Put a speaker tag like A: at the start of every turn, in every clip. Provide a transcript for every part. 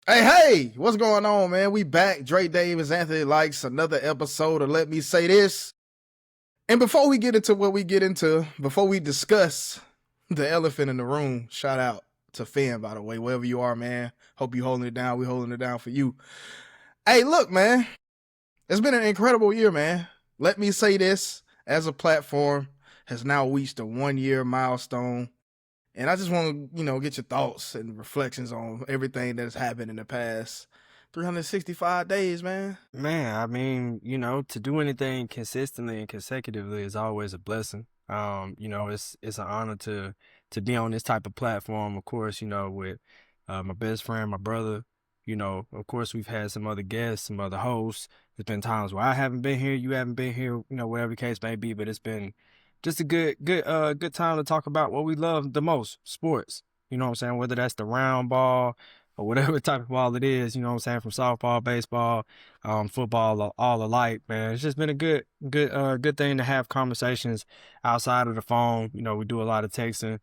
A: Hey, what's going on, man? We back. Dre Davis, Anthony Likes, another episode of Let Me Say This. And before we get into what we get into, before we discuss the elephant in the room, shout out to Finn, by the way, wherever you are, man. Hope you holding it down. We holding it down for you. Hey, look, man. It's been an incredible year, man. Let Me Say This, as a platform, has now reached a 1-year milestone. And I just want to, get your thoughts and reflections on everything that's happened in the past 365 days, man.
B: Man, I mean, to do anything consistently and consecutively is always a blessing. It's an honor to be on this type of platform, of course, with my best friend, my brother. Of course we've had some other guests, some other hosts. There's been times where I haven't been here, you haven't been here, whatever the case may be, but it's been just a good time to talk about what we love the most, sports. You know what I'm saying? Whether that's the round ball or whatever type of ball it is, you know what I'm saying, from softball, baseball, football, all alike, man. It's just been a good thing to have conversations outside of the phone. We do a lot of texting.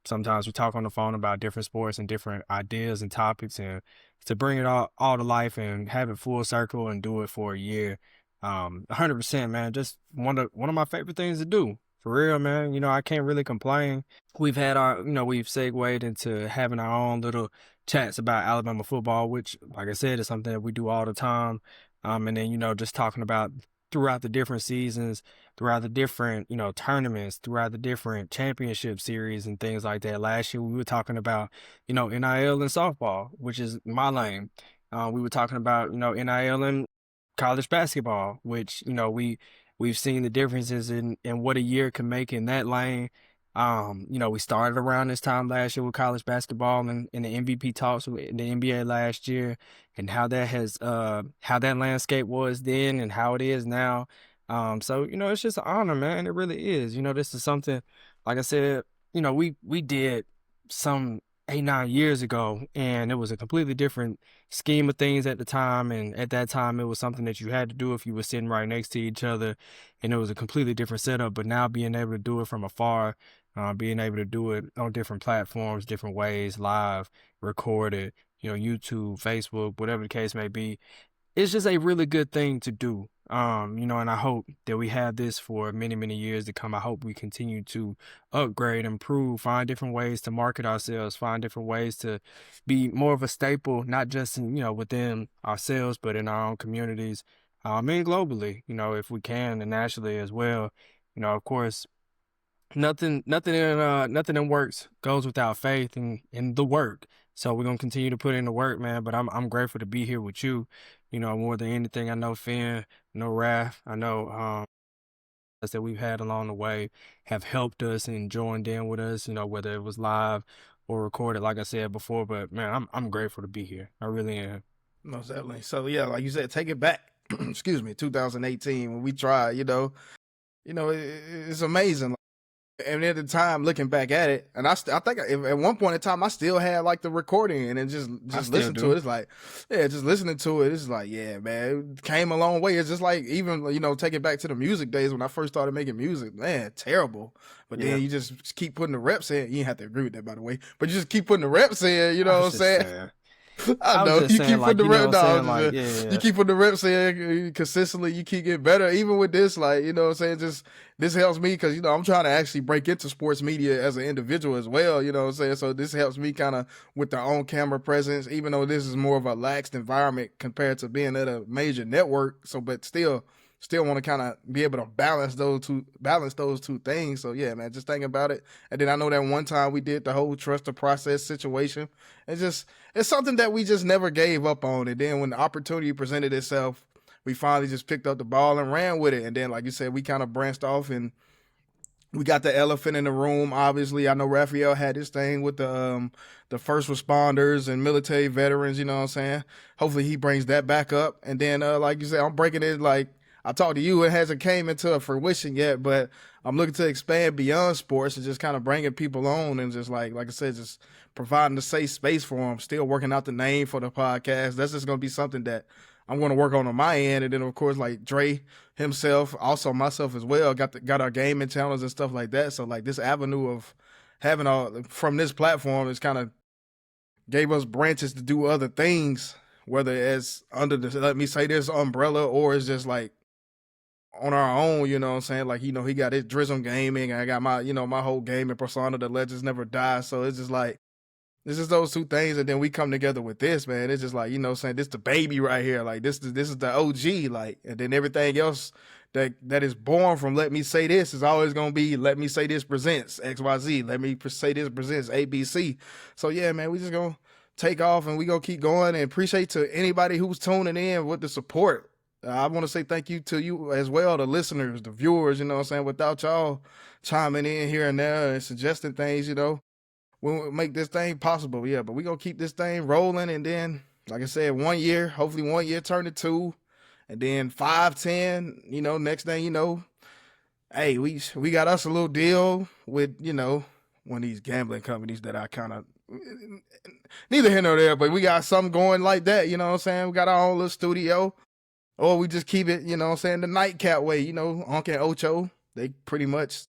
B: Sometimes we talk on the phone about different sports and different ideas and topics, and to bring it all to life and have it full circle and do it for a year. 100%, man. Just one of my favorite things to do. For real, man. I can't really complain. We've had we've segued into having our own little chats about Alabama football, which, like I said, is something that we do all the time. And then, just talking about throughout the different seasons, throughout the different, tournaments, throughout the different championship series and things like that. Last year, we were talking about, NIL and softball, which is my lane. We were talking about, NIL and college basketball, which, we've seen the differences in what a year can make in that lane. We started around this time last year with college basketball and the MVP talks in the NBA last year, and how that has how that landscape was then and how it is now. So it's just an honor, man. It really is. This is something, like I said, we did some 8-9 years ago, and it was a completely different scheme of things at the time. And at that time, it was something that you had to do if you were sitting right next to each other, and it was a completely different setup. But now being able to do it from afar, being able to do it on different platforms, different ways, live, recorded, YouTube, Facebook, whatever the case may be, it's just a really good thing to do. And I hope that we have this for many, many years to come. I hope we continue to upgrade, improve, find different ways to market ourselves, find different ways to be more of a staple, not just within ourselves, but in our own communities, and globally, if we can, and nationally as well. Of course, nothing in works goes without faith and in the work. So we're gonna continue to put in the work, man. But I'm grateful to be here with you. More than anything, I know Finn, I know Raph, I know that we've had along the way have helped us and joined in with us. Whether it was live or recorded, like I said before. But man, I'm grateful to be here. I really am.
A: Most definitely. So yeah, like you said, take it back. Excuse me, 2018 when we tried. It's amazing. And at the time, looking back at it, and I think at one point in time, I still had like the recording, and then just listen to it. It's like, yeah, just listening to it. It's like, yeah, man, it came a long way. It's just like even take it back to the music days when I first started making music. Man, terrible. But then you just keep putting the reps in. You didn't have to agree with that, by the way. But you just keep putting the reps in. You know what I'm saying? I know you keep putting the reps down. You keep putting the reps in consistently. You keep getting better. Even with this, like just this helps me because I'm trying to actually break into sports media as an individual as well. So this helps me kind of with the on camera presence. Even though this is more of a laxed environment compared to being at a major network. So, but still want to kind of be able to balance those two things. So yeah, man, just thinking about it. And then I know that one time we did the whole trust the process situation. It's something that we just never gave up on. And then when the opportunity presented itself, we finally just picked up the ball and ran with it. And then, like you said, we kind of branched off and we got the elephant in the room. Obviously, I know Raphael had this thing with the first responders and military veterans, you know what I'm saying? Hopefully he brings that back up. And then, like you said, I'm breaking it like, I talked to you, it hasn't came into a fruition yet, but I'm looking to expand beyond sports and just kind of bringing people on and just like I said, just providing a safe space for them. Still working out the name for the podcast. That's just going to be something that I'm going to work on my end. And then, of course, like Dre himself, also myself as well, got our gaming channels and stuff like that. So, like, this avenue of having from this platform is kind of gave us branches to do other things, whether it's under the, let me say this, umbrella, or it's just like on our own, you know what I'm saying? Like, he got his Drism Gaming, I got my, my whole gaming persona, the Legends Never Die. So it's just like, this is those two things, and then we come together with this, man. It's just like, saying this the baby right here. Like this is the OG, like, and then everything else that is born from Let Me Say This is always gonna be Let Me Say This presents XYZ. Let Me Say This presents ABC. So yeah, man, we just gonna take off and we gonna keep going, and appreciate to anybody who's tuning in with the support. I want to say thank you to you as well, the listeners, the viewers, you know what I'm saying? Without y'all chiming in here and there and suggesting things, we'll make this thing possible. Yeah, but we're going to keep this thing rolling. And then, like I said, 1 year, hopefully 1 year turn to 2. And then 5, 10, next thing you know, hey, we got us a little deal with, one of these gambling companies that I kind of, neither here nor there, but we got something going like that, you know what I'm saying? We got our own little studio. Or we just keep it, you know what I'm saying, the nightcap way, Unc and Ocho, they pretty much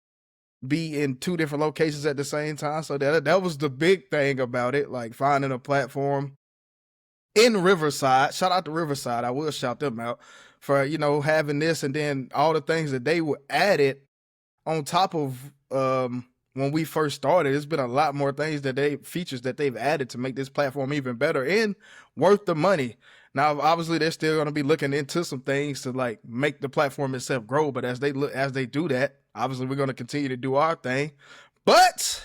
A: be in 2 different locations at the same time. So that was the big thing about it, like finding a platform in Riverside. Shout out to Riverside. I will shout them out for, having this, and then all the things that they were added on top of when we first started. There's been a lot more things features that they've added to make this platform even better and worth the money. Now, obviously, they're still going to be looking into some things to like make the platform itself grow. But as they do that, obviously, we're going to continue to do our thing. But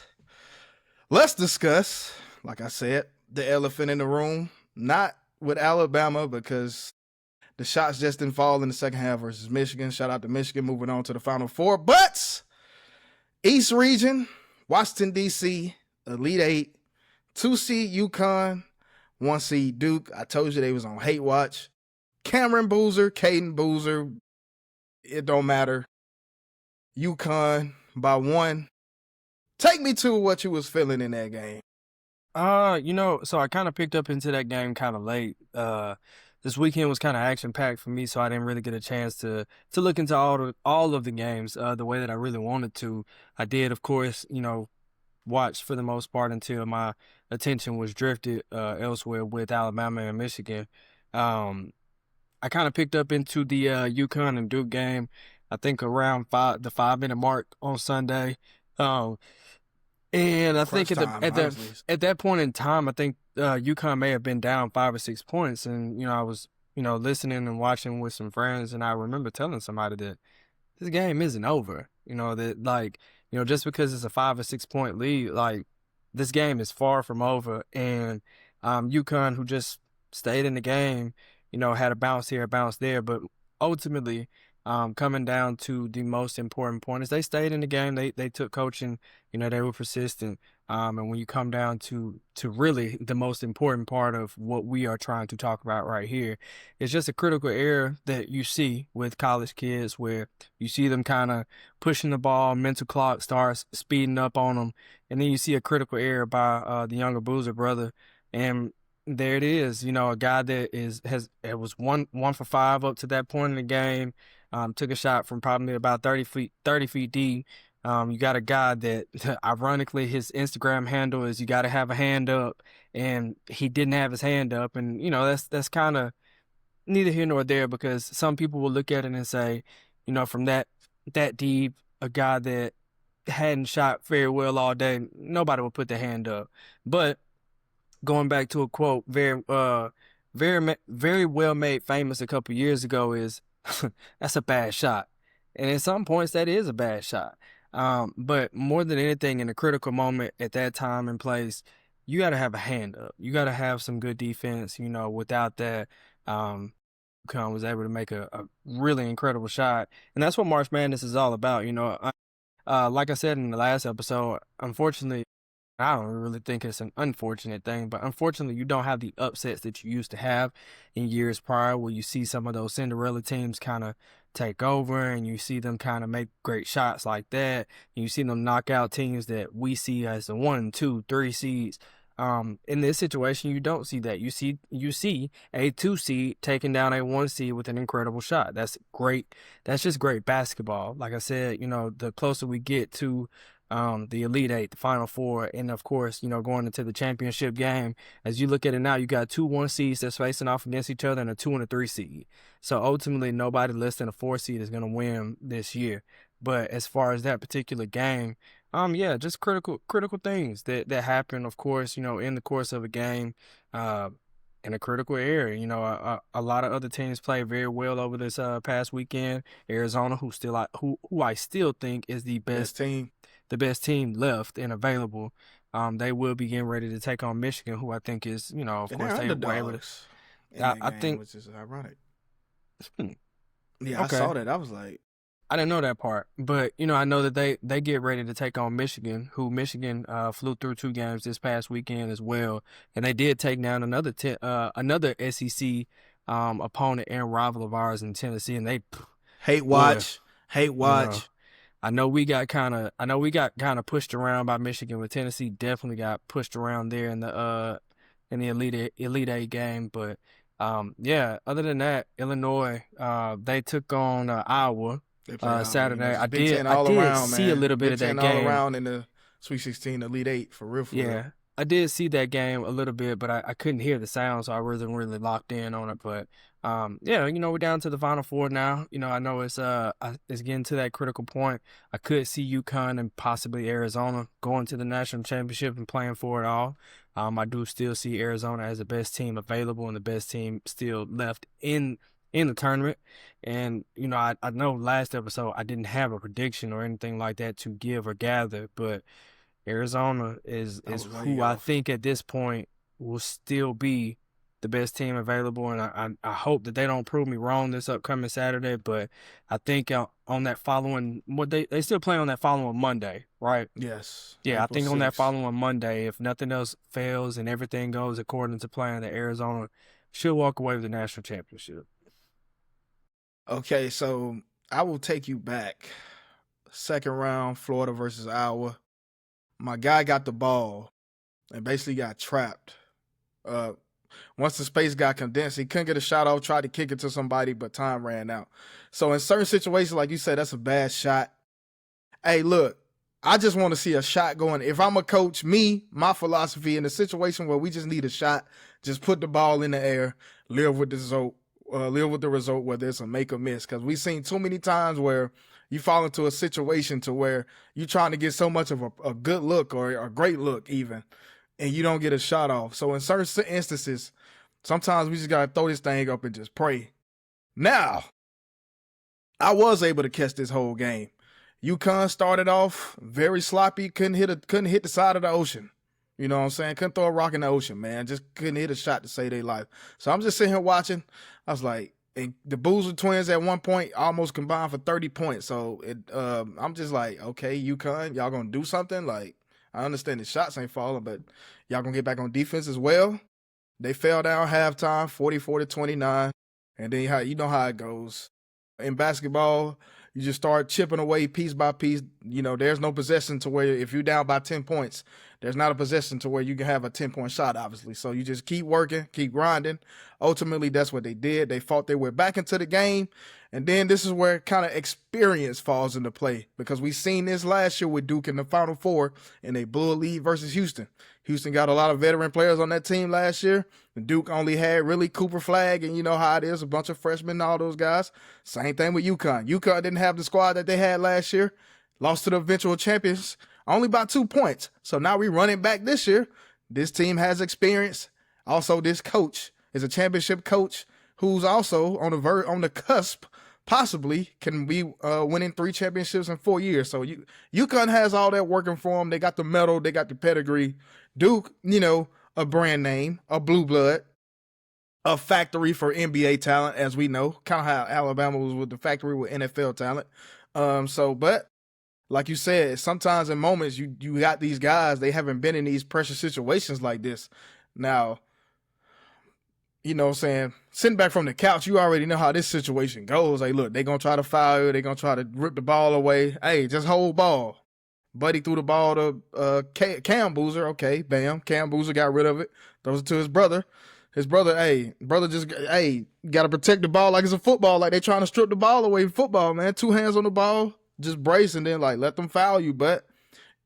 A: let's discuss, like I said, the elephant in the room. Not with Alabama, because the shots just didn't fall in the second half versus Michigan. Shout out to Michigan, moving on to the Final Four. But East Region, Washington, D.C., Elite Eight, 2 seed UConn, 1 seed Duke. I told you they was on hate watch. Cameron Boozer, Caden Boozer, it don't matter. UConn by 1. Take me to what you was feeling in that game.
B: So I kind of picked up into that game kind of late. This weekend was kind of action packed for me, so I didn't really get a chance to look into all of the games the way that I really wanted to. I did, of course, watch for the most part until my attention was drifted elsewhere with Alabama and Michigan. I kind of picked up into the UConn and Duke game, I think around the 5-minute mark on Sunday. And I think at that point in time, I think UConn may have been down 5 or 6 points, and I was listening and watching with some friends, and I remember telling somebody that this game isn't over. That like just because it's a 5 or 6 point lead, like this game is far from over. And UConn, who just stayed in the game, had a bounce here, a bounce there, but ultimately, coming down to the most important point is they stayed in the game. They took coaching. They were persistent. And when you come down to really the most important part of what we are trying to talk about right here, it's just a critical error that you see with college kids, where you see them kind of pushing the ball, mental clock starts speeding up on them, and then you see a critical error by the younger Boozer brother, and there it is. A guy that was one for 5 up to that point in the game. Took a shot from probably about 30 feet deep. You got a guy that, ironically, his Instagram handle is "you got to have a hand up," and he didn't have his hand up, and that's kind of neither here nor there, because some people will look at it and say, from that deep, a guy that hadn't shot very well all day, nobody would put their hand up. But going back to a quote, very well made famous a couple years ago, is that's a bad shot. And at some points that is a bad shot. But more than anything, in a critical moment at that time and place, you got to have a hand up. You got to have some good defense. Without that, UConn was able to make a really incredible shot. And that's what March Madness is all about. Like I said in the last episode, unfortunately, I don't really think it's an unfortunate thing, but unfortunately, you don't have the upsets that you used to have in years prior, where you see some of those Cinderella teams kind of take over, and you see them kind of make great shots like that. And you see them knock out teams that we see as the 1, 2, 3 seeds. In this situation, you don't see that. You see a 2 seed taking down a 1 seed with an incredible shot. That's great. That's just great basketball. Like I said, the closer we get to the Elite Eight, the Final Four, and of course, going into the championship game. As you look at it now, you got 2 1 seeds that's facing off against each other and a 2 and a 3 seed. So ultimately, nobody less than a 4 seed is going to win this year. But as far as that particular game, yeah, just critical things that happen, of course, in the course of a game, in a critical area. A lot of other teams played very well over this past weekend. Arizona, who I still think is the
A: Best team.
B: the best team left and available. They will be getting ready to take on Michigan, who I think is, of
A: And
B: course,
A: they're
B: they were able to.
A: underdogs in that
B: I
A: game,
B: think.
A: which is ironic. Yeah, I
B: Okay.
A: saw that. I was like,
B: I didn't know that part, but I know that they get ready to take on Michigan, who Michigan flew through 2 games this past weekend as well, and they did take down another SEC opponent and rival of ours in Tennessee, and they
A: hate
B: boy,
A: watch.
B: I know we got kind of pushed around by Michigan, but Tennessee definitely got pushed around there in the Elite Eight game, but yeah. Other than that, Illinois they took on Iowa.
A: They play Iowa,
B: Saturday. I
A: Big
B: did
A: Ten all around,
B: see
A: man.
B: a little bit
A: Big
B: of that
A: Ten
B: game.
A: all around in the Sweet 16, Elite Eight, for real.
B: Yeah, I did see that game a little bit, but I couldn't hear the sound, so I wasn't really locked in on it. But yeah, we're down to the Final Four now. I know it's getting to that critical point. I could see UConn and possibly Arizona going to the national championship and playing for it all. I do still see Arizona as the best team available and the best team still left in the tournament. And, I know last episode I didn't have a prediction or anything like that to give or gather, but Arizona is who I think at this point will still be the best team available. And I hope that they don't prove me wrong this upcoming Saturday, but I think on that following, they still play on that following Monday, right?
A: Yes.
B: Yeah, I
A: April
B: think on that
A: 6th.
B: following Monday, if nothing else fails and everything goes according to plan, that Arizona should walk away with the national championship.
A: Okay, so I will take you back. Second round, Florida versus Iowa. My guy got the ball and basically got trapped. Once the space got condensed, he couldn't get a shot off, tried to kick it to somebody, but time ran out. So in certain situations, like you said, that's a bad shot. Hey, look, I just want to see a shot going. If I'm a coach, my philosophy in a situation where we just need a shot, just put the ball in the air, live with the result, whether it's a make or miss. Because we've seen too many times where you fall into a situation to where you're trying to get so much of a good look or a great look even, and you don't get a shot off. So in certain instances, sometimes we just got to throw this thing up and just pray. Now, I was able to catch this whole game. UConn started off very sloppy, couldn't hit the side of the ocean. You know what I'm saying? Couldn't throw a rock in the ocean, man. Just couldn't hit a shot to save their life. So I'm just sitting here watching. I was like, and the Boozer twins at one point almost combined for 30 points. So I'm just like, okay, UConn, y'all gonna do something? Like, I understand the shots ain't falling, but y'all gonna get back on defense as well? They fell down halftime, 44-29, and then you know how it goes. In basketball, you just start chipping away piece by piece. There's no possession to where if you're down by 10 points, there's not a possession to where you can have a 10-point shot, obviously. So you just keep working, keep grinding. Ultimately, that's what they did. They fought their way back into the game. And then this is where kind of experience falls into play, because we seen this last year with Duke in the Final Four, and they blew a lead versus Houston. Houston got a lot of veteran players on that team last year. And Duke only had really Cooper Flagg, and you know how it is, a bunch of freshmen and all those guys. Same thing with UConn. UConn didn't have the squad that they had last year. Lost to the eventual champions only by 2 points. So now we running back this year. This team has experience. Also, this coach is a championship coach who's also on the cusp, possibly can be winning 3 championships in 4 years. So UConn has all that working for them. They got the medal, they got the pedigree. Duke, a brand name, a blue blood, a factory for NBA talent, as we know, kind of how Alabama was with the factory with NFL talent. But like you said, sometimes in moments you got these guys, they haven't been in these pressure situations like this. Now, you know what I'm saying, sitting back from the couch, you already know how this situation goes. Like, look, they're going to try to foul you. They're going to try to rip the ball away. Hey, just hold ball. Buddy threw the ball to Cam Boozer. Okay, bam. Cam Boozer got rid of it. Throws it to his brother. His brother, got to protect the ball like it's a football. Like they trying to strip the ball away in football, man. 2 hands on the ball, just brace, and then, let them foul you. But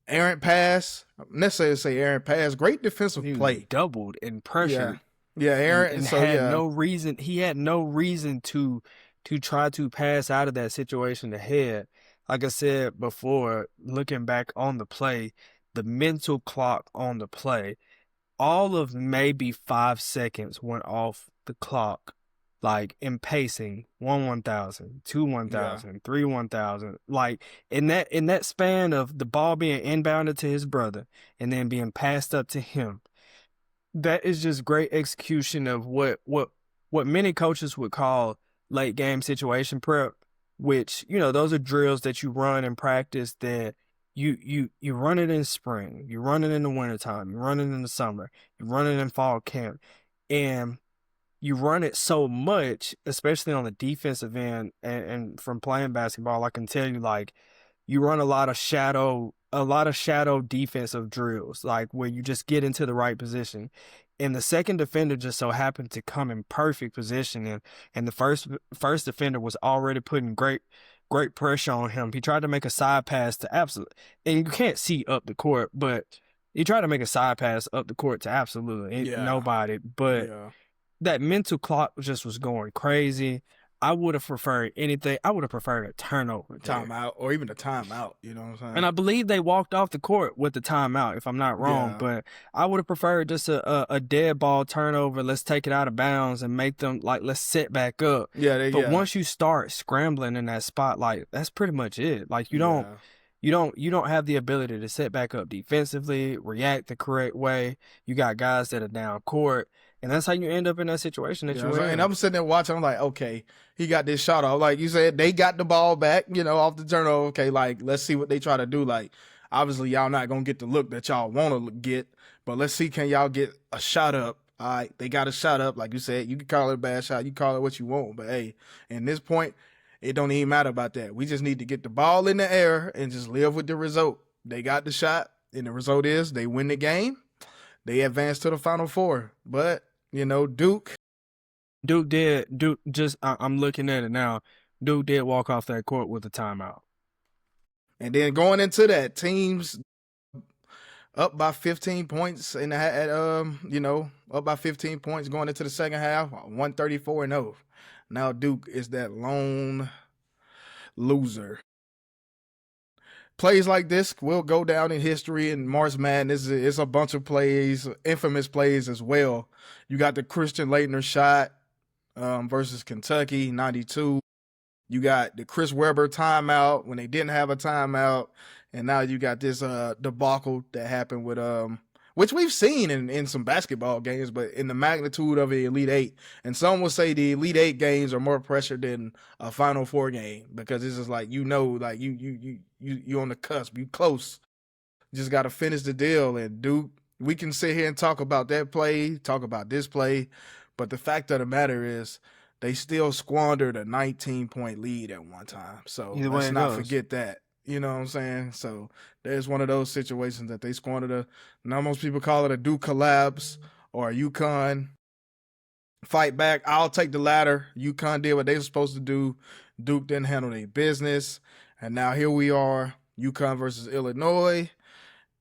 A: errant pass. Necessarily to say errant pass. Great defensive
B: He was
A: play.
B: doubled and
A: Yeah,
B: pressured
A: yeah, errant.
B: and
A: So
B: had
A: yeah,
B: no reason. He had no reason to try to pass out of that situation ahead. Like I said before, looking back on the play, the mental clock on the play, all of maybe 5 seconds went off the clock, like in pacing, 1,000, 2
A: yeah,
B: 1,000, 3 1,000, like in that span of the ball being inbounded to his brother and then being passed up to him. That is just great execution of what many coaches would call late game situation prep, which, those are drills that you run in practice that you run it in spring, you run it in the wintertime, you run it in the summer, you run it in fall camp. And you run it so much, especially on the defensive end, and from playing basketball, I can tell you, like, you run a lot of shadow defensive drills, like where you just get into the right position. And the second defender just so happened to come in perfect position, and the first defender was already putting great pressure on him. He tried to make a side pass to absolute, and you can't see up the court, but he tried to make a side pass up the court to absolutely
A: yeah,
B: nobody. But
A: yeah.
B: that mental clock just was going crazy. I would have preferred anything. I would have preferred a turnover there.
A: Timeout or even a timeout. You know what I'm
B: And
A: saying?
B: I believe they walked off the court with the timeout, if I'm not wrong.
A: Yeah,
B: But I would have preferred just a dead ball turnover. Let's take it out of bounds and make them, like, let's set back up.
A: yeah,
B: But
A: yeah,
B: once you start scrambling in that spot, like, that's pretty much it. Like, you don't
A: yeah.
B: you don't you don't have the ability to set back up defensively, react the correct way. You got guys that are down court, and that's how you end up in that situation that
A: Yeah,
B: you're
A: and
B: in.
A: I'm sitting there watching. I'm like, okay, he got this shot off. Like you said, they got the ball back, off the turnover. Okay, like let's see what they try to do. Like, obviously, y'all not gonna get the look that y'all want to get, but let's see, can y'all get a shot up? All right, they got a shot up. Like you said, you can call it a bad shot, you call it what you want, but hey, in this point, it don't even matter about that. We just need to get the ball in the air and just live with the result. They got the shot, and the result is they win the game. They advance to the Final Four, but Duke.
B: Duke just, I'm looking at it now. Duke did walk off that court with a timeout.
A: And then going into that, teams up by 15 points up by 15 points going into the second half, 134-0. Now Duke is that lone loser. Plays like this will go down in history in March Madness. It's a bunch of plays, infamous plays as well. You got the Christian Laettner shot versus Kentucky, 92. You got the Chris Webber timeout when they didn't have a timeout, and now you got this debacle that happened with which we've seen in some basketball games, but in the magnitude of the Elite Eight. And some will say the Elite Eight games are more pressure than a Final Four game because this is like like you on the cusp, you close. You just got to finish the deal. And Duke, we can sit here and talk about that play, talk about this play, but the fact of the matter is, they still squandered a 19-point lead at one time. So
B: Either way
A: let's
B: it
A: not
B: goes.
A: forget that. You know what I'm saying? So there's one of those situations that they squandered. Now most people call it a Duke collapse or a UConn fight back. I'll take the latter. UConn did what they were supposed to do. Duke didn't handle their business. And now here we are, UConn versus Illinois.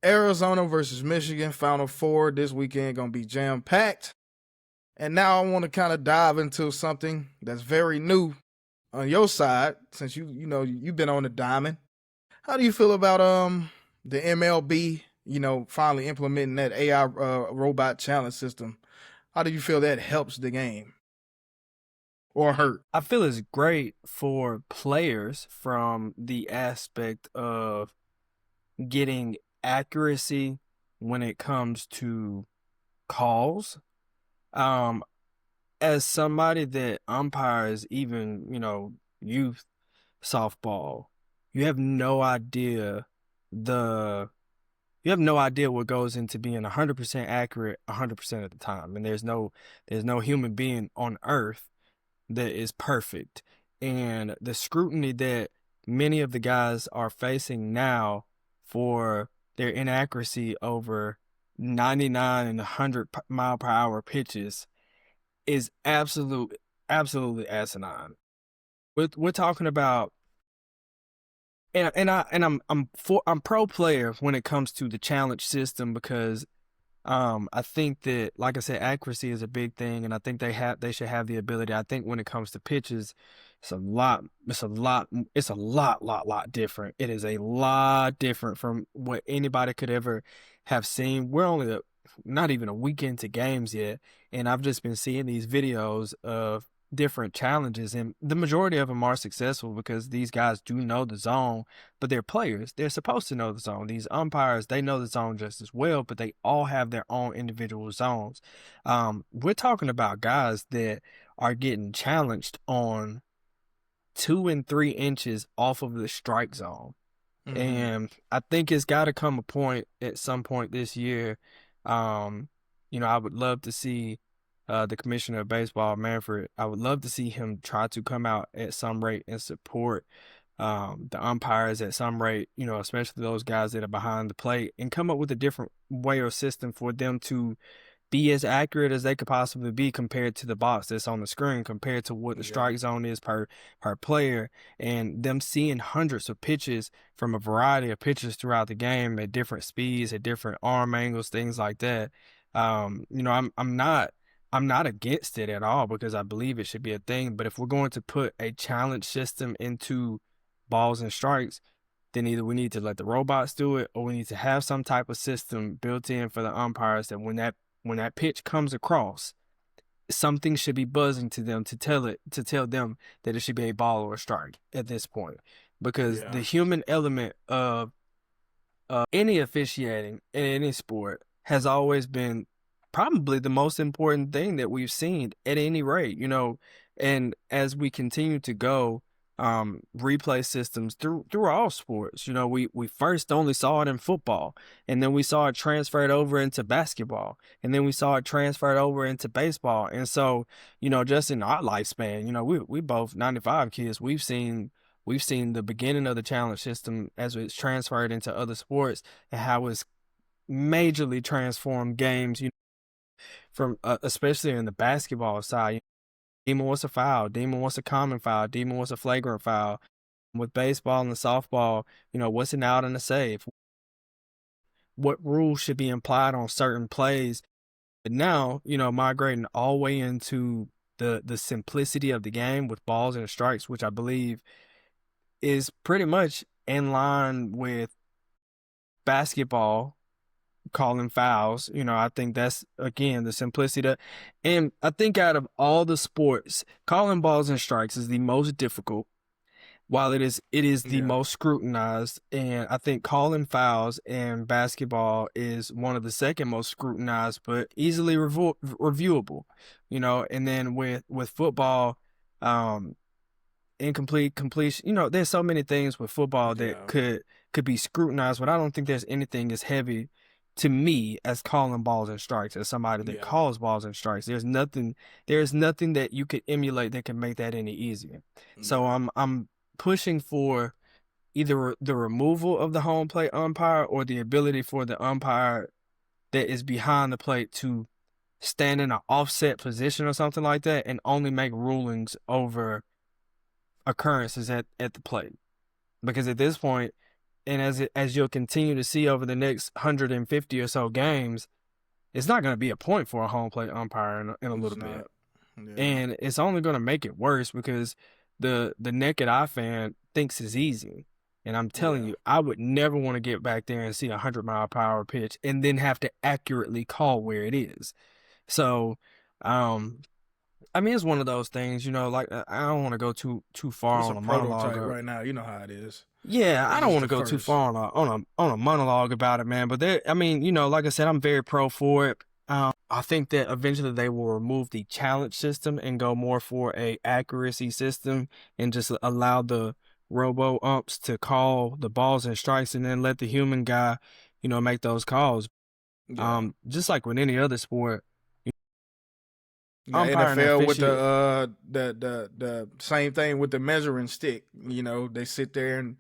A: Arizona versus Michigan, Final Four this weekend going to be jam-packed. And now I want to kind of dive into something that's very new on your side, since you've been on the diamond. How do you feel about the MLB, finally implementing that AI robot challenge system? How do you feel that helps the game or hurt?
B: I feel it's great for players from the aspect of getting accuracy when it comes to calls. As somebody that umpires even, youth softball, you have no idea the you have no idea what goes into being 100% accurate 100% of the time. And there's no human being on earth that is perfect. And the scrutiny that many of the guys are facing now for their inaccuracy over 99 and 100 mile per hour pitches is absolutely asinine. We're talking about I'm pro player when it comes to the challenge system because I think that, like I said, accuracy is a big thing, and I think they should have the ability. I think when it comes to pitches, it's a lot different. It is a lot different from what anybody could ever have seen. We're only not even a week into games yet, and I've just been seeing these videos of different challenges, and the majority of them are successful because these guys do know the zone, but they're players. They're supposed to know the zone. These umpires, they know the zone just as well, but they all have their own individual zones. We're talking about guys that are getting challenged on 2 and 3 inches off of the strike zone.
A: Mm-hmm.
B: And I think it's got to come a point at some point this year. Um, I would love to see the commissioner of baseball, Manfred. I would love to see him try to come out at some rate and support the umpires at some rate, especially those guys that are behind the plate, and come up with a different way or system for them to be as accurate as they could possibly be compared to the box that's on the screen, compared to what the
A: Yeah.
B: strike zone is per player, and them seeing hundreds of pitches from a variety of pitches throughout the game at different speeds, at different arm angles, things like that. I'm not against it at all because I believe it should be a thing. But if we're going to put a challenge system into balls and strikes, then either we need to let the robots do it, or we need to have some type of system built in for the umpires that when that pitch comes across, something should be buzzing to them to tell them that it should be a ball or a strike at this point. Because
A: Yeah.
B: the human element of any officiating in any sport has always been probably the most important thing that we've seen at any rate. And as we continue to go, replay systems through all sports, we first only saw it in football, and then we saw it transferred over into basketball, and then we saw it transferred over into baseball. And so, just in our lifespan, we both 95 kids, we've seen the beginning of the challenge system as it's transferred into other sports, and how it's majorly transformed games, from especially in the basketball side. Demon what's a foul, demon what's a common foul, demon what's a flagrant foul. With baseball and the softball, what's an out and a save, what rules should be implied on certain plays. But now, migrating all the way into the simplicity of the game with balls and strikes, which I believe is pretty much in line with basketball calling fouls. I think that's again the simplicity. And I think out of all the sports, calling balls and strikes is the most difficult, while it is the
A: Yeah.
B: most scrutinized. And I think calling fouls in basketball is one of the second most scrutinized, but easily reviewable. And then with football, um, incomplete completion. There's so many things with football that
A: Yeah.
B: could be scrutinized, but I don't think there's anything as heavy to me as calling balls and strikes, as somebody that
A: Yeah.
B: calls balls and strikes. There's nothing that you could emulate that can make that any easier. So
A: Yeah.
B: I'm pushing for either the removal of the home plate umpire, or the ability for the umpire that is behind the plate to stand in an offset position or something like that, and only make rulings over occurrences at the plate. Because at this point, and as you'll continue to see over the next 150 or so games, it's not going to be a point for a home plate umpire in a
A: It's
B: little bit,
A: not. Yeah.
B: and it's only going to make it worse because the naked eye fan thinks it's easy. And I'm telling
A: Yeah.
B: you, I would never want to get back there and see 100-mile-per-hour pitch and then have to accurately call where it is. So, um, I mean, it's one of those things, like I don't want to go too far
A: It's
B: on
A: a
B: a monologue,
A: prototype
B: or
A: right now. You know how it is.
B: yeah, I
A: It's
B: don't
A: just
B: want
A: the
B: to go too
A: first.
B: far on a monologue about it, man. But I mean, like I said, I'm very pro for it. I think that eventually they will remove the challenge system and go more for a accuracy system, and just allow the robo umps to call the balls and strikes, and then let the human guy, make those calls.
A: Yeah.
B: Just like with any other sport,
A: The
B: umpiring and
A: NFL with
B: officiating.
A: the same thing with the measuring stick. They sit there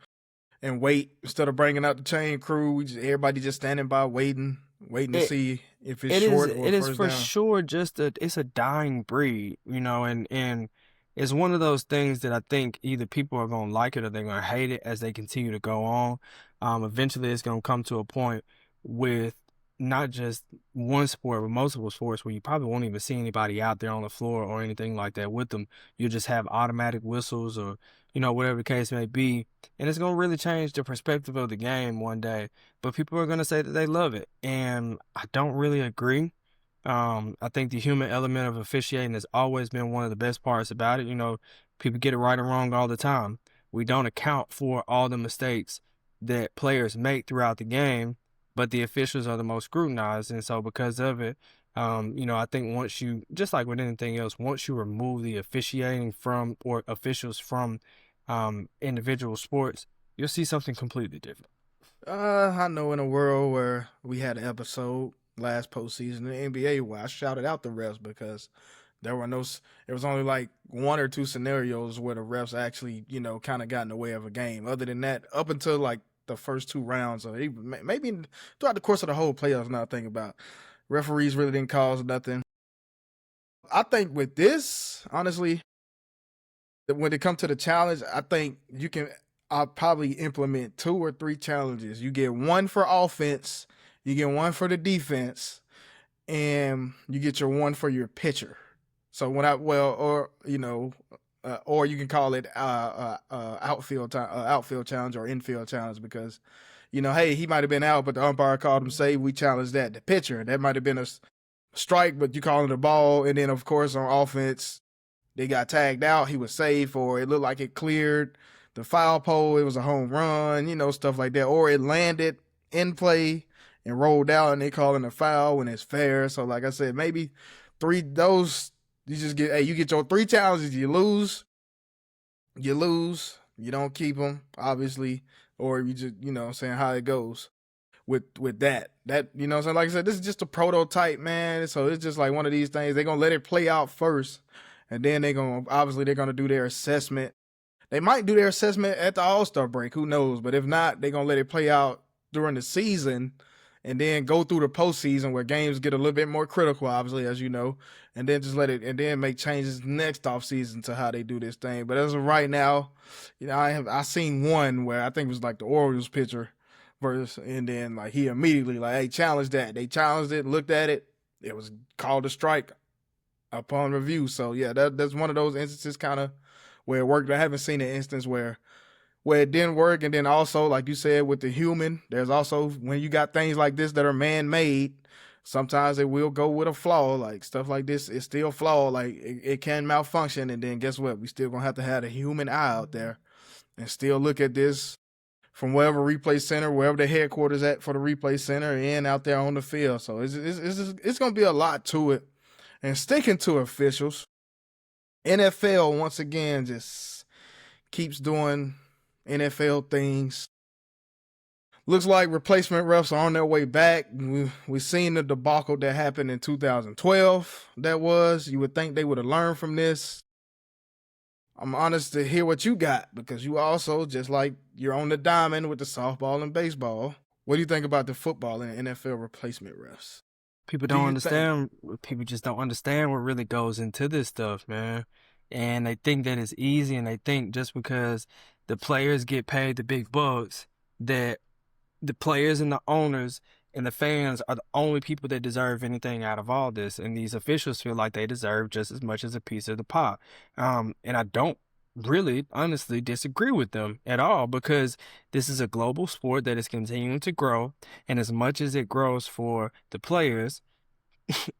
A: and wait instead of bringing out the chain crew. Everybody just standing by waiting to see if it's
B: It is
A: short or
B: it is
A: first
B: for
A: down.
B: sure just it's a dying breed, and it's one of those things that I think either people are going to like it or they're going to hate it as they continue to go on. Eventually, it's going to come to a point with not just one sport, but multiple sports where you probably won't even see anybody out there on the floor or anything like that with them. You just have automatic whistles or, whatever the case may be. And it's going to really change the perspective of the game one day. But people are going to say that they love it. And I don't really agree. I think the human element of officiating has always been one of the best parts about it. People get it right or wrong all the time. We don't account for all the mistakes that players make throughout the game, but the officials are the most scrutinized. And so because of it, I think once you, just like with anything else, once you remove the officiating from or officials from individual sports, you'll see something completely different.
A: I know in a world where we had an episode last postseason in the NBA where I shouted out the refs because there was only like one or two scenarios where the refs actually, kind of got in the way of a game. Other than that, up until like the first two rounds, or even maybe throughout the course of the whole playoffs, now I think about, referees really didn't cause nothing. I think with this, honestly, when it comes to the challenge, I think I'll probably implement 2 or 3 challenges. You get one for offense, you get one for the defense, and you get your one for your pitcher. So or you can call it outfield challenge or infield challenge because, hey, he might have been out, but the umpire called him save. We challenged that. The pitcher, that might have been a strike, but you call it a ball. And then, of course, on offense, they got tagged out. He was safe, or it looked like it cleared the foul pole. It was a home run, stuff like that. Or it landed in play and rolled out, and they call it a foul when it's fair. So, like I said, maybe 3 those. You get your 3 challenges. You lose. You don't keep them, obviously, or you just saying how it goes with that. So like I said, this is just a prototype, man. So it's just like one of these things. They're gonna let it play out first, and then they're gonna do their assessment. They might do their assessment at the All-Star break. Who knows? But if not, they're gonna let it play out during the season, and then go through the postseason where games get a little bit more critical, obviously, as you know, and then just let it, and then make changes next offseason to how they do this thing. But as of right now, I seen one where I think it was like the Orioles pitcher and then like he immediately like, hey, challenge that. They challenged it, looked at it, it was called a strike upon review. So yeah, that's one of those instances kind of where it worked. I haven't seen an instance where it didn't work. And then also, like you said, with the human, there's also, when you got things like this that are man-made, sometimes it will go with a flaw. Like stuff like this is still flawed. Like it can malfunction. And then guess what? We still going to have a human eye out there and still look at this from wherever replay center, wherever the headquarters at for the replay center, and out there on the field. So it's going to be a lot to it. And sticking to officials, NFL once again just keeps doing NFL things. Looks like replacement refs are on their way back. We've seen the debacle that happened in 2012. You would think they would have learned from this. I'm honest to hear what you got, because you also, just like you're on the diamond with the softball and baseball. What do you think about the football and NFL replacement refs?
B: People don't understand. People just don't understand what really goes into this stuff, man. And they think that it's easy, and they think just because the players get paid the big bucks, that the players and the owners and the fans are the only people that deserve anything out of all this. And these officials feel like they deserve just as much as a piece of the pie. And I don't really, honestly disagree with them at all, because this is a global sport that is continuing to grow. And as much as it grows for the players,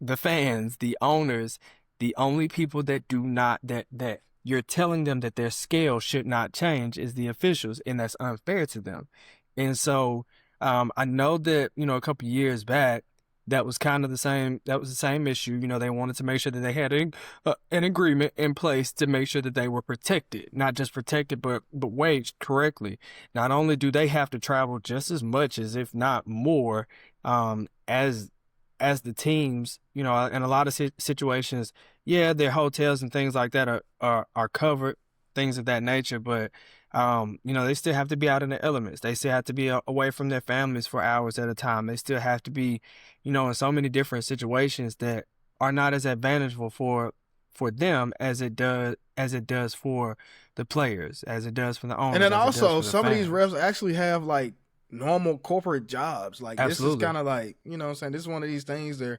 B: the fans, the owners, the only people that do not, that you're telling them that their scale should not change is the officials, and that's unfair to them. And so I know that, a couple of years back, that was kind of the same. That was the same issue. They wanted to make sure that they had an agreement in place to make sure that they were protected, not just protected, but waged correctly. Not only do they have to travel just as much as, if not more, as the teams, in a lot of situations, yeah, their hotels and things like that are covered, things of that nature, but they still have to be out in the elements. They still have to be away from their families for hours at a time. They still have to be, in so many different situations that are not as advantageable for for them as it does for the players, as it does for the
A: And
B: owners,
A: then
B: as it does
A: also
B: for the
A: some of these
B: fans.
A: refs actually have like normal corporate jobs. Like this is
B: Absolutely.
A: kind of like, you know what I'm saying? This is one of these things that,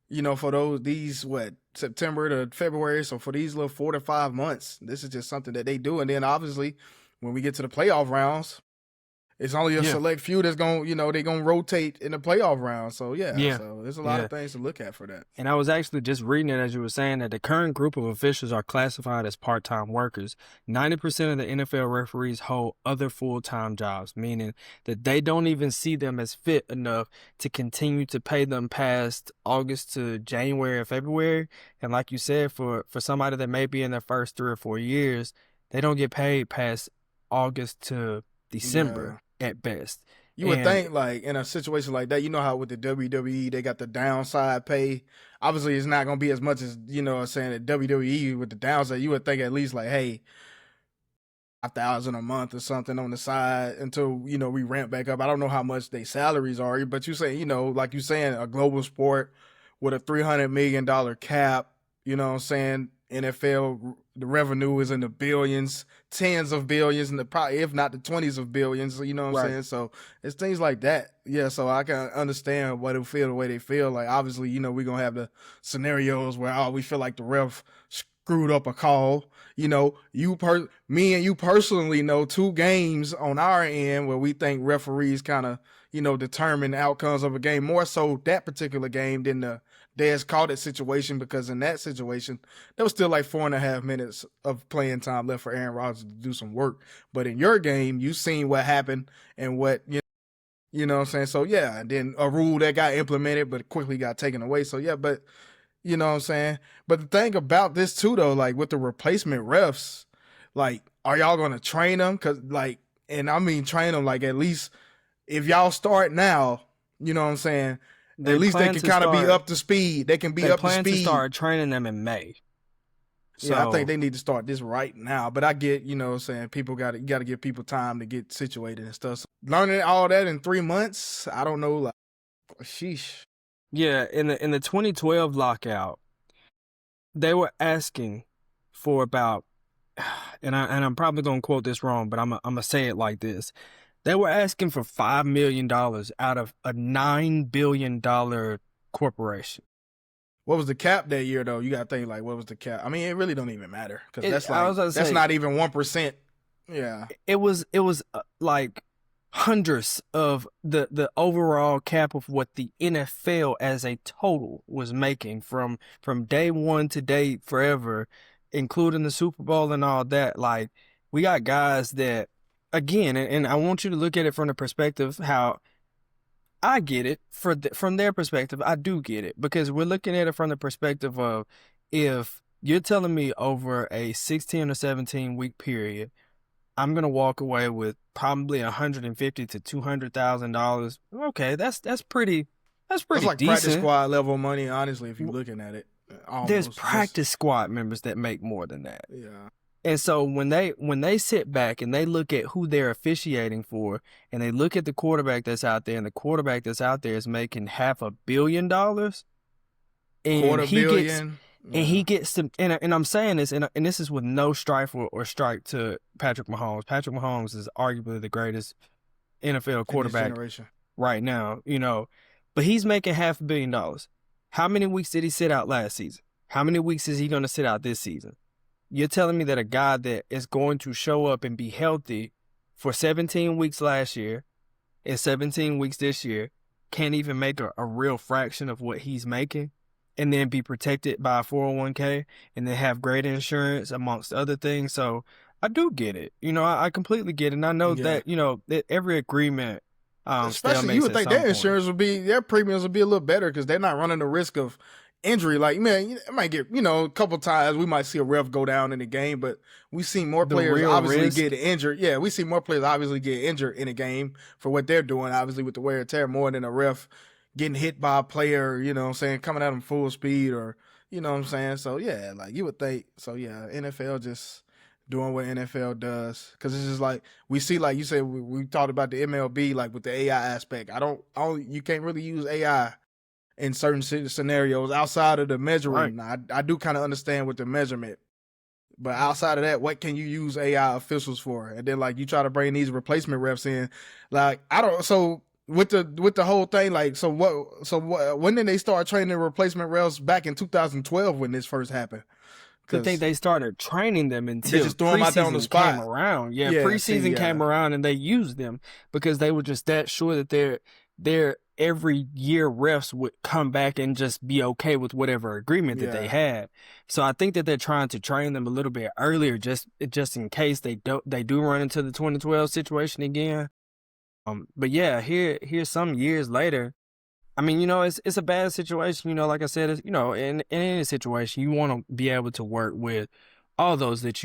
A: you know, for these September to February. So for these little 4 to 5 months, this is just something that they do. And then obviously when we get to the playoff rounds, it's only a
B: Yeah.
A: select few that's going, you know, they're going to rotate in the playoff round. So
B: Yeah.
A: so there's a lot of things to look at for that.
B: And I was actually just reading it as you were saying that the current group of officials are classified as part-time workers. 90% of the NFL referees hold other full-time jobs, meaning that they don't even see them as fit enough to continue to pay them past August to January or February. And like you said, for somebody that may be in their first 3 or 4 years, they don't get paid past August to December at best.
A: You would think, like, in a situation like that, you know how with the WWE, they got the downside pay. Obviously, it's not going to be as much as, you know, saying at WWE with the downside. You would think at least, like, hey, 5,000 a month or something on the side until, you know, we ramp back up. I don't know how much their salaries are, but you say, you know, like you saying, a global sport with a $300 million cap, you know what I'm saying? NFL, the revenue is in the billions, tens of billions, and probably, if not the 20s of billions, you know what I'm saying? So it's things like that. Yeah, so I can understand why they feel the way they feel. Like, obviously, you know, we're going to have the scenarios where, we feel like the ref screwed up a call. You know, me and you personally know 2 games on our end where we think referees kind of, you know, determine the outcomes of a game, more so that particular game than the Dez called it situation, because in that situation, there was still like 4.5 minutes of playing time left for Aaron Rodgers to do some work. But in your game, you seen what happened and what, you know what I'm saying? So, yeah, and then a rule that got implemented but quickly got taken away. So, yeah, but, you know what I'm saying? But the thing about this, too, though, like with the replacement refs, like, are y'all going to train them? Because, like, and I mean train them, like, at least if y'all start now, you know what I'm saying? At least they can kind of be up to speed. They can be up to speed.
B: They plan to start training them in May.
A: So, yeah, I think they need to start this right now. But I get, you know what I'm saying, you got to give people time to get situated and stuff. So learning all that in 3 months, I don't know, like, sheesh.
B: Yeah, in the 2012 lockout, they were asking for about, and I'm probably gonna quote this wrong, but I'm gonna say it like this. They were asking for $5 million out of a $9 billion corporation.
A: What was the cap that year, though? You got to think, like, what was the cap? I mean, it really don't even matter, because that's not even 1%. Yeah.
B: It was like hundreds of the overall cap of what the NFL as a total was making from day one to day forever, including the Super Bowl and all that. Like, we got guys that, again, and I want you to look at it from the perspective how I get it from their perspective. I do get it, because we're looking at it from the perspective of, if you're telling me over a 16 or 17 week period, I'm gonna walk away with probably $150,000 to $200,000. Okay, that's pretty like
A: decent. Practice squad level money, honestly, if you're looking at it.
B: Almost. There's practice squad members that make more than that.
A: Yeah.
B: And so when they sit back and they look at who they're officiating for, and they look at the quarterback that's out there, and the quarterback that's out there is making $500 million, and he gets some, and I'm saying this, and this is with no strife or strike to Patrick Mahomes. Patrick Mahomes is arguably the greatest NFL quarterback right now, you know, but he's making $500 million. How many weeks did he sit out last season? How many weeks is he going to sit out this season? You're telling me that a guy that is going to show up and be healthy for 17 weeks last year and 17 weeks this year can't even make a real fraction of what he's making, and then be protected by a 401k, and then have great insurance amongst other things? So I do get it. You know, I completely get it. And I know that, you know, that every agreement,
A: especially you would think their insurance their premiums would be a little better, because they're not running the risk of injury. Like, man, it might get, you know, a couple times we might see a ref go down in the game, but we see more players obviously get injured. Yeah, we see more players obviously get injured in a game for what they're doing, obviously, with the wear and tear, more than a ref getting hit by a player, you know what I'm saying, coming at them full speed, or, you know what I'm saying? So, yeah, like, you would think. So, yeah, NFL just doing what NFL does, because it's just like, we see, like you said, we talked about the MLB, like with the AI aspect. You can't really use AI in certain scenarios outside of the
B: Right.
A: measuring. I do kind of understand with the measurement, but outside of that, what can you use AI officials for? And then like you try to bring these replacement refs in, like I don't. So with the whole thing, like so what? When did they start training replacement refs? Back in 2012 when this first happened,
B: To think
A: because
B: they started training them
A: they
B: until
A: just threw them out there on the
B: preseason came
A: spot.
B: around. Yeah,
A: Yeah, see,
B: preseason
A: yeah,
B: came around and they used them because they were just that sure that their every year refs would come back and just be okay with whatever agreement that they
A: yeah,
B: had. So I think that they're trying to train them a little bit earlier, just in case they do run into the 2012 situation again. But yeah, here's some years later. I mean, it's a bad situation. Like I said, in any situation, you want to be able to work with all those that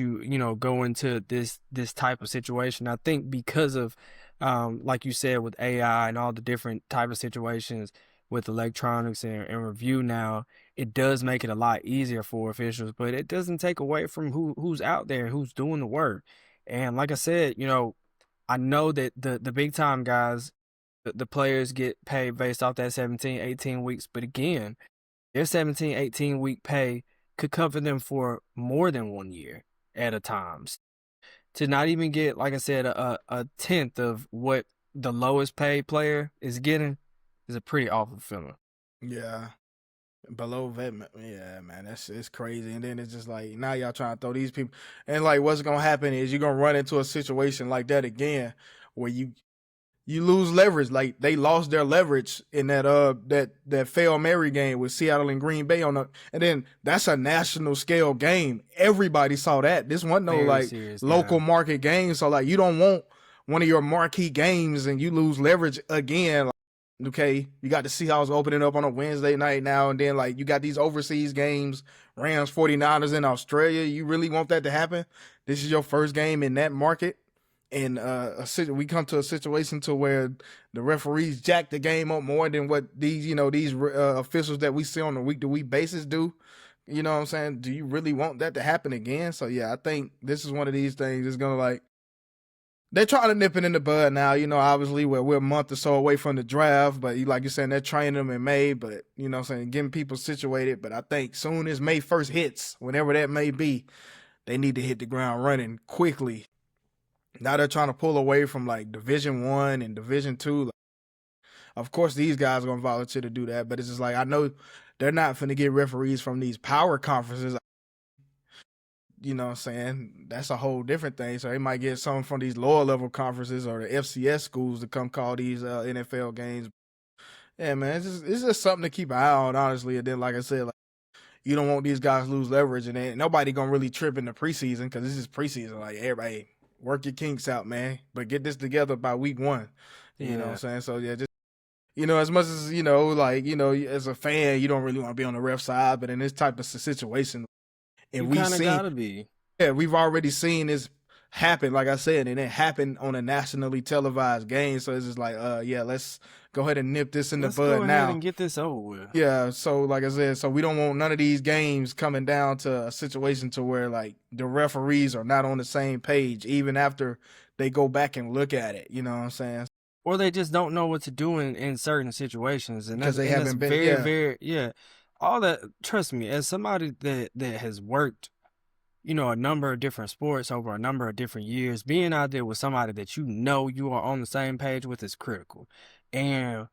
B: go into this type of situation. I think because of, like you said, with AI and all the different type of situations with electronics and review now, it does make it a lot easier for officials, but it doesn't take away from who's out there and who's doing the work. And like I said, I know that the big time guys, the players get paid based off that 17, 18 weeks. But again, their 17, 18 week pay could cover them for more than 1 year at a time. To not even get, like I said, a tenth of what the lowest paid player is getting is a pretty awful feeling.
A: yeah. Below vet, yeah, man, it's crazy. And then it's just like now y'all trying to throw these people, and like what's gonna happen is you're gonna run into a situation like that again, where you lose leverage. Like they lost their leverage in that fail Mary game with Seattle and Green Bay and then that's a national scale game. Everybody saw that. This wasn't no
B: Very
A: like
B: serious
A: local
B: game.
A: market game. So like you don't want one of your marquee games and you lose leverage again. Okay, you got the Seahawks opening up on a Wednesday night now, and then like you got these overseas games, Rams 49ers in Australia. You really want that to happen? This is your first game in that market, and we come to a situation to where the referees jack the game up more than what these officials that we see on a week to week basis do. You know what I'm saying? Do you really want that to happen again? So yeah, I think this is one of these things that's gonna like they're trying to nip it in the bud now. Obviously we're a month or so away from the draft, but like you're saying, they're training them in May, but what I'm saying, getting people situated. But I think soon as May 1st hits, whenever that may be, they need to hit the ground running quickly. Now they're trying to pull away from like Division 1 and Division 2. Like, of course, these guys are gonna volunteer to do that, but it's just like I know they're not finna get referees from these power conferences. You know what I'm saying? That's a whole different thing. So they might get someone from these lower level conferences or the FCS schools to come call these NFL games. Yeah, man, it's just something to keep an eye on, honestly. And then, like I said, like you don't want these guys to lose leverage, and then nobody gonna really trip in the preseason because this is preseason. Like everybody, work your kinks out, man. But get this together by week 1. You know what I'm
B: Yeah,
A: saying? So yeah, just as much as like as a fan, you don't really want to be on the ref side, but in this type of situation,
B: you
A: and we
B: kind of
A: seen
B: gotta be.
A: yeah, we've already seen this happen, like I said, and it happened on a nationally televised game. So it's just like, yeah, let's go ahead and nip this in the
B: Let's go
A: bud
B: ahead
A: now.
B: and get this over with.
A: Yeah, so like I said, so we don't want none of these games coming down to a situation to where like the referees are not on the same page, even after they go back and look at it. You know what I'm saying?
B: Or they just don't know what to do in certain situations, and
A: Because
B: that's
A: they
B: and that's
A: haven't been,
B: very,
A: yeah,
B: very, yeah. All that, trust me, as somebody that has worked, a number of different sports over a number of different years, being out there with somebody that you are on the same page with is critical. And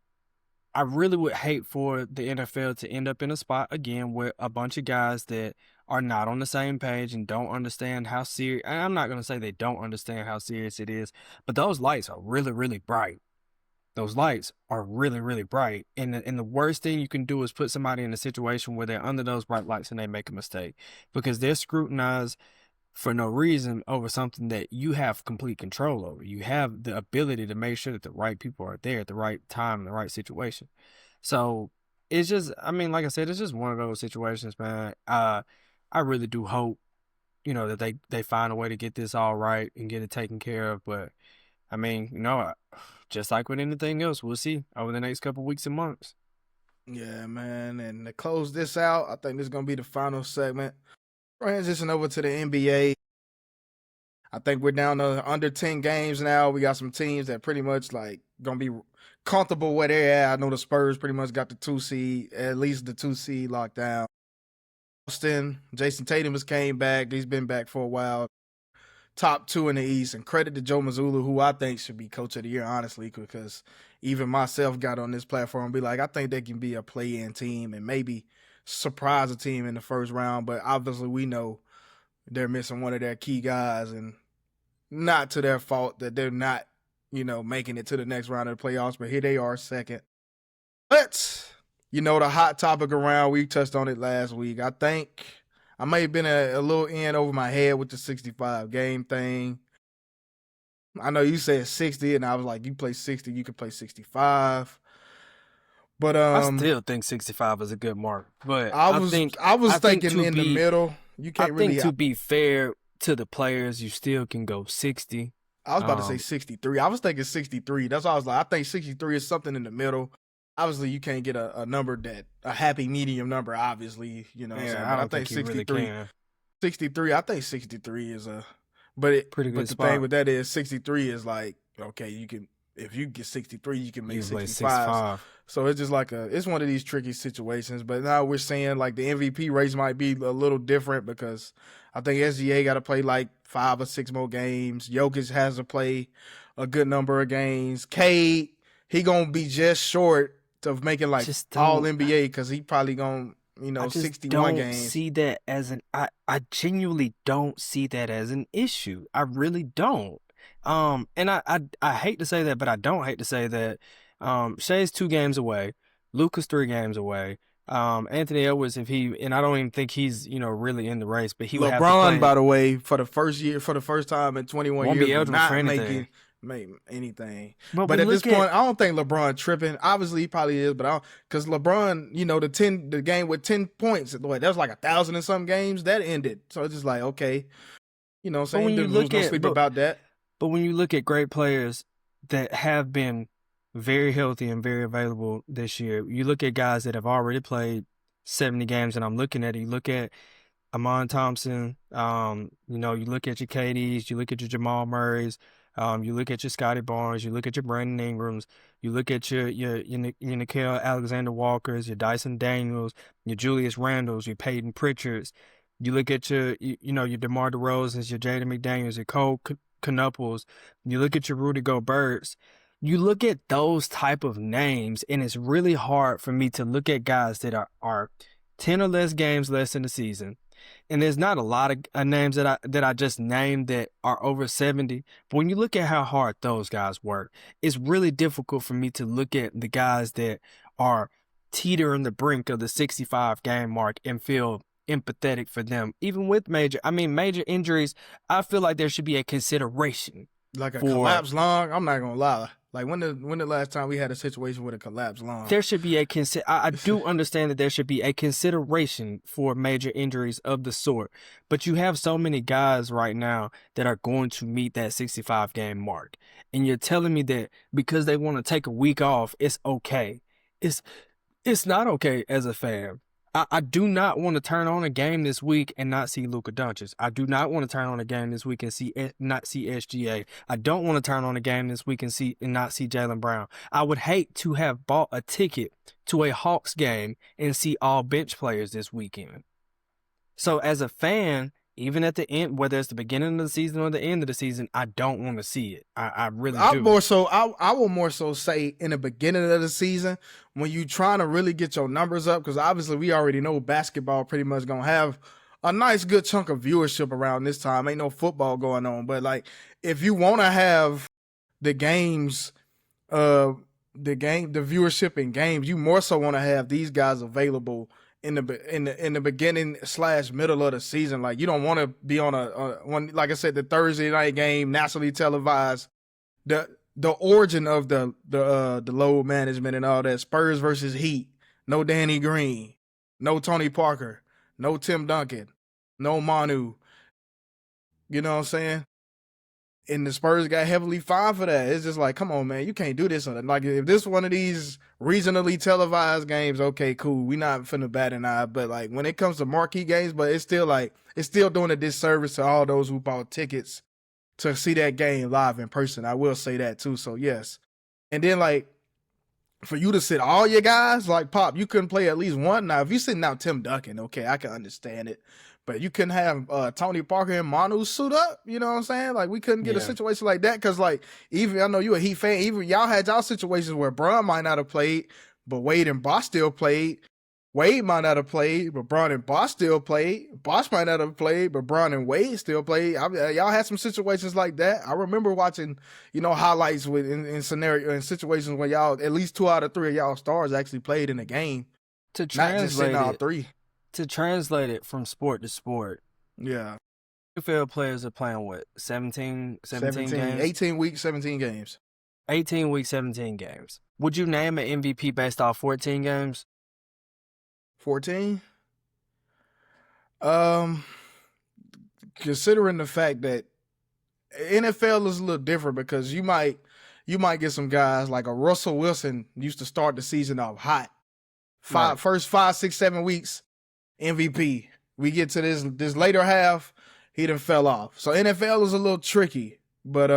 B: I really would hate for the NFL to end up in a spot again where a bunch of guys that are not on the same page and don't understand how serious, I'm not going to say they don't understand how serious it is, but those lights are really, really bright. Those lights are really, really bright. And the worst thing you can do is put somebody in a situation where they're under those bright lights and they make a mistake because they're scrutinized for no reason over something that you have complete control over. You have the ability to make sure that the right people are there at the right time in the right situation. So it's just, I mean, like I said, it's just one of those situations, man. I really do hope, that they find a way to get this all right and get it taken care of. But I mean, just like with anything else, we'll see over the next couple weeks and months.
A: yeah, man. And to close this out, I think this is gonna be the final segment. Transition over to the NBA. I think we're down to under 10 games now. We got some teams that pretty much like gonna be comfortable where they're at. I know the Spurs pretty much got the 2 seed, at least the 2 seed locked down. Boston, Jason Tatum has came back. He's been back for a while. Top 2 in the East, and credit to Joe Mazzulla, who I think should be coach of the year, honestly, because even myself got on this platform and be like, I think they can be a play-in team and maybe surprise a team in the first round, but obviously we know they're missing one of their key guys, and not to their fault that they're not, making it to the next round of the playoffs, but here they are second. But, the hot topic around, we touched on it last week. I think I may have been a little in over my head with the 65 game thing. I know you said 60, and I was like, you play 60, you can play 65. But
B: I still think 65 is a good mark. But
A: I was thinking in the middle. You can't really.
B: I think to be fair to the players, you still can go 60.
A: I was about to say 63. I was thinking 63. That's why I was like, I think 63 is something in the middle. Obviously, you can't get a number a happy medium number, obviously,
B: Yeah, I think 63. Really can.
A: 63, I think 63 is pretty good But the
B: spot.
A: thing with that is 63 is like, okay, if you get 63, you can make 65. So it's just like it's one of these tricky situations. But now we're saying like the MVP race might be a little different because I think SGA got to play like 5 or 6 more games. Jokic has to play a good number of games. Cade, he going to be just short of making like all NBA because he probably going to, 61 games.
B: I don't see that as I genuinely don't see that as an issue. I really don't. And I hate to say that, but I don't hate to say that. Shai's 2 games away. Luka's 3 games away. Anthony Edwards, and I don't even think he's, really in the race, but he would have to play.
A: By the way, for the first time in 21 years,
B: be eligible for anything.
A: Anything. But at this point, I don't think LeBron tripping. Obviously, he probably is, but because LeBron, the game with 10 points, that was like 1,000 and some games that ended. So it's just like, okay, saying don't sleep about that.
B: But when you look at great players that have been very healthy and very available this year, you look at guys that have already played 70 games, and I'm looking at it. You look at Amon Thompson. You look at your KDs. You look at your Jamal Murrays. You look at your Scotty Barnes, you look at your Brandon Ingrams, you look at your Nickeil Alexander Walkers, your Dyson Daniels, your Julius Randles, your Peyton Pritchards. You look at your DeMar DeRozans, your Jaden McDaniels, your Cole Knupples. You look at your Rudy Goberts. You look at those type of names, and it's really hard for me to look at guys that are 10 or less games less in the season. And there's not a lot of names that I just named that are over 70. But when you look at how hard those guys work, it's really difficult for me to look at the guys that are teetering the brink of the 65 game mark and feel empathetic for them. Even with major injuries, I feel like there should be a consideration.
A: Like a collapsed lung, I'm not going to lie. Like when the last time we had a situation with a collapsed lung?
B: There should be I do understand that there should be a consideration for major injuries of the sort, but you have so many guys right now that are going to meet that 65 game mark, and you're telling me that because they want to take a week off, it's okay. It's not okay as a fan. I do not want to turn on a game this week and not see Luka Doncic. I do not want to turn on a game this week and not see SGA. I don't want to turn on a game this week and not see Jaylen Brown. I would hate to have bought a ticket to a Hawks game and see all bench players this weekend. So as a fan, even at the end, whether it's the beginning of the season or the end of the season, I don't want to see it. I really do.
A: I will more so say in the beginning of the season when you trying to really get your numbers up, because obviously we already know basketball pretty much going to have a nice good chunk of viewership around this time. Ain't no football going on. But like if you want to have the games, the viewership in games, you more so want to have these guys available in the beginning / middle of the season. Like you don't want to be on one, like I said, the Thursday night game nationally televised. The origin of the load management and all that. Spurs versus Heat. No Danny Green. No Tony Parker. No Tim Duncan. No Manu. You know what I'm saying? And the Spurs got heavily fined for that. It's just like, come on, man, you can't do this. Like, if this one of these regionally televised games, okay, cool, we not finna bat an eye. But like, when it comes to marquee games, but it's still doing a disservice to all those who bought tickets to see that game live in person. I will say that too. So yes, and then like for you to sit all your guys, like Pop, you couldn't play at least one. Now, if you sitting out Tim Duncan, okay, I can understand it. But you couldn't have Tony Parker and Manu suit up. You know what I'm saying? Like, we couldn't get a
B: Yeah.
A: situation like that because, like, even I know you a Heat fan. Even y'all had y'all situations where Bron might not have played, but Wade and Bosh still played. Wade might not have played, but Bron and Bosh still played. Bosh might not have played, but Bron and Wade still played. Y'all had some situations like that. I remember watching, highlights in situations where y'all at least 2 out of 3 of y'all stars actually played in the game,
B: To
A: not just sitting all
B: translate
A: 3.
B: to translate it from sport to sport,
A: Yeah,
B: NFL players are playing what, 17 games?
A: 18 weeks, 17 games.
B: 18 weeks, 17 games. Would you name an MVP based off 14 games?
A: 14. Considering the fact that NFL is a little different because you might get some guys like a Russell Wilson used to start the season off hot.
B: Right.
A: First 5, 6, 7 weeks, MVP. We get to this later half, he done fell off. So NFL is a little tricky. But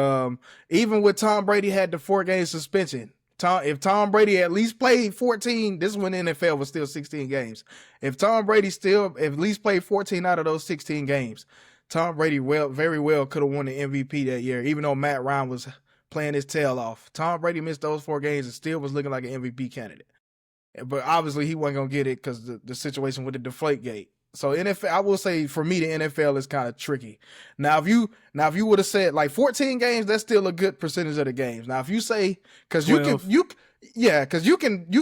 A: even with Tom Brady had the 4-game suspension, if Tom Brady at least played 14, this is when the NFL was still 16 games. If Tom Brady still at least played 14 out of those 16 games, Tom Brady very well could have won the MVP that year, even though Matt Ryan was playing his tail off. Tom Brady missed those 4 games and still was looking like an MVP candidate. But obviously he wasn't going to get it because the situation with the Deflategate. So NFL, I will say for me, the NFL is kind of tricky. Now, if you would have said like 14 games, that's still a good percentage of the games. Now, if you say, because you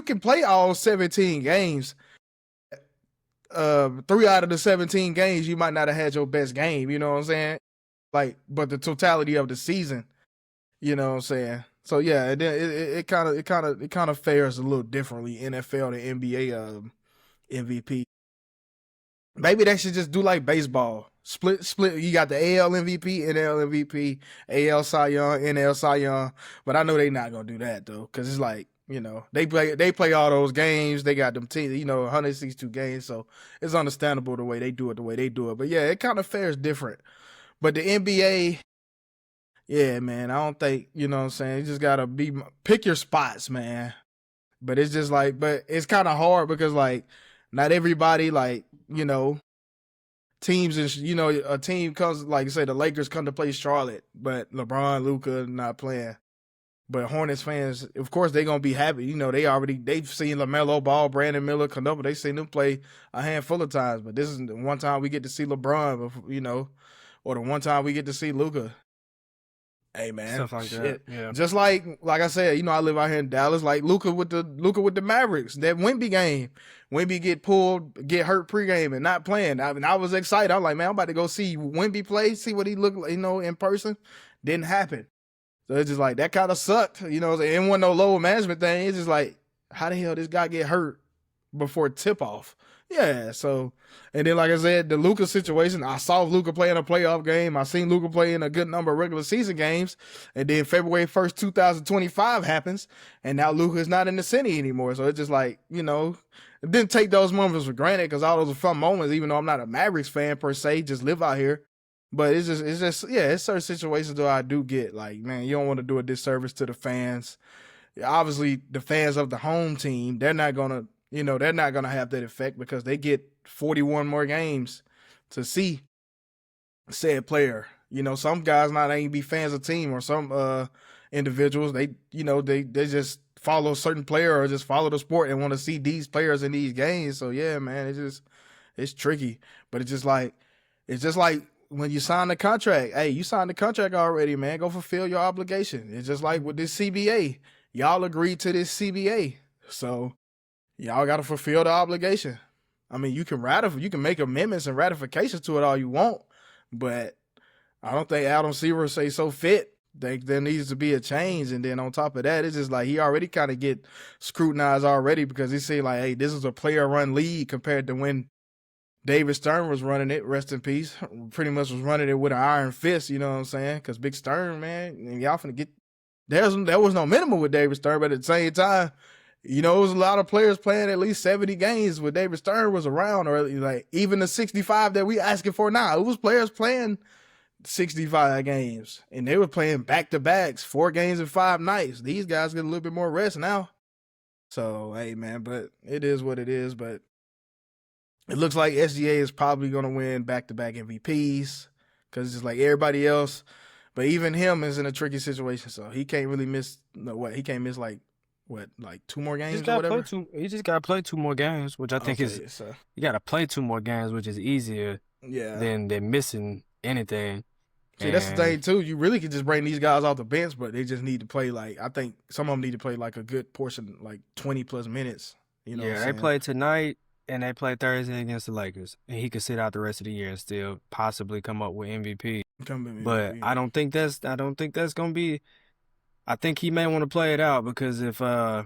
A: can play all 17 games. 3 out of the 17 games, you might not have had your best game. You know what I'm saying? Like, but the totality of the season, you know what I'm saying? So yeah, it kind of fares a little differently. NFL to NBA MVP. Maybe they should just do like baseball. Split. You got the AL MVP, NL MVP, AL Cy Young, NL Cy Young. But I know they not gonna do that though, because it's like, they play all those games. They got them teams, 162 games. So it's understandable the way they do it. But yeah, it kind of fares different. But the NBA, yeah, man, I don't think, you know what I'm saying? You just gotta pick your spots, man. But it's just like, but it's kind of hard because like not everybody like, teams is, a team comes, like say the Lakers come to play Charlotte, but LeBron, Luka not playing. But Hornets fans, of course, they gonna be happy. They've seen LaMelo Ball, Brandon Miller, Canova. They've seen them play a handful of times. But this is the one time we get to see LeBron, or the one time we get to see Luka. Hey man,
B: Stuff like
A: shit.
B: that. Yeah.
A: Just like I said, I live out here in Dallas. Like Luka with the Mavericks, that Wemby game, Wemby get hurt pregame and not playing. I was excited. I'm like, man, I'm about to go see Wemby play, see what he looked like, in person. Didn't happen. So it's just like that kind of sucked. It wasn't no lower management thing. It's just like, how the hell this guy get hurt before tip off? Yeah, so, and then like I said, the Luka situation, I saw Luka play in a playoff game. I seen Luka play in a good number of regular season games. And then February 1st, 2025 happens, and now Luka is not in the city anymore. So it's just like, it didn't take those moments for granted because all those are fun moments, even though I'm not a Mavericks fan per se, just live out here. But it's certain situations though I do get like, man, you don't want to do a disservice to the fans. Obviously, the fans of the home team, they're not gonna have that effect because they get 41 more games to see said player. Some guys not ain't be fans of team, or some individuals, they just follow a certain player or just follow the sport and want to see these players in these games. So yeah, man, it's tricky. But it's just like when you sign the contract, hey, you signed the contract already, man. Go fulfill your obligation. It's just like with this CBA. Y'all agreed to this CBA. So y'all got to fulfill the obligation. I mean, you can make amendments and ratifications to it all you want, but I don't think Adam Silver say so fit. There needs to be a change. And then on top of that, it's just like he already kind of get scrutinized already because he say like, hey, this is a player-run league compared to when David Stern was running it, rest in peace. Pretty much was running it with an iron fist, you know what I'm saying? Because Big Stern, man, y'all finna get there was no minimum with David Stern, but at the same time, it was a lot of players playing at least 70 games when David Stern was around, or like even the 65 that we asking for now. It was players playing 65 games, and they were playing back-to-backs, 4 games in 5 nights. These guys get a little bit more rest now. So hey man, but it is what it is. But it looks like SGA is probably gonna win back-to-back MVPs because it's like everybody else. But even him is in a tricky situation, so he can't really miss. No, what he can't miss like what, like 2 more
B: He just
A: games or
B: got to play
A: whatever.
B: two. He just got to play 2 more games, which I think is
A: Okay, so
B: you got to play 2 more games, which is easier
A: yeah.
B: than missing anything.
A: See, that's the
B: And
A: thing too. You really could just bring these guys off the bench, but they just need to play like, I think some of them need to play like a good portion, like 20+ minutes. You know what I'm
B: yeah, they
A: saying?
B: play tonight and they play Thursday against the Lakers, and he could sit out the rest of the year and still possibly come up with MVP.
A: Come with
B: But
A: MVP.
B: I don't think that's gonna be. I think he may want to play it out because if one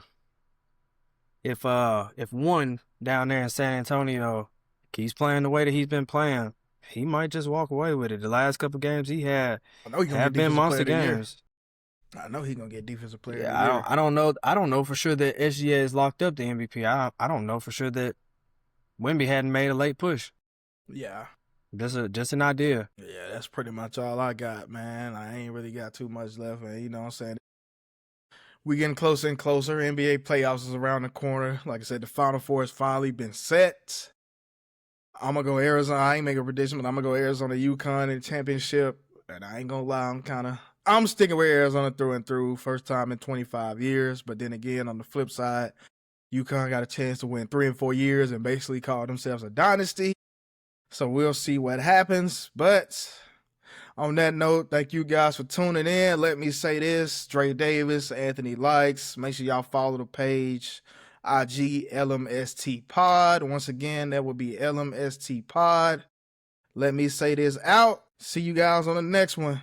B: down there in San Antonio keeps playing the way that he's been playing, he might just walk away with it. The last couple games he had
A: I know he's gonna get
B: have been
A: defensive player
B: monster
A: of the year.
B: games.
A: I know he's gonna get defensive player of
B: Yeah,
A: the
B: I don't
A: year.
B: I don't know. I don't know for sure that SGA is locked up to MVP. I don't know for sure that Wemby hadn't made a late push.
A: Yeah.
B: Just an idea.
A: Yeah, that's pretty much all I got, man. I ain't really got too much left, and you know what I'm saying? We getting closer and closer. NBA playoffs is around the corner. Like I said, the Final Four has finally been set. I'm gonna go Arizona. I ain't making a prediction, but I'm gonna go Arizona, UConn in the championship. And I ain't gonna lie, I'm sticking with Arizona through and through. First time in 25 years. But then again, on the flip side, UConn got a chance to win 3 and 4 years and basically call themselves a dynasty. So we'll see what happens. But on that note, thank you guys for tuning in. Let me say this: Dre Davis, Anthony Likes. Make sure y'all follow the page, IG LMST Pod. Once again, that would be LMST Pod. Let me say this out. See you guys on the next one.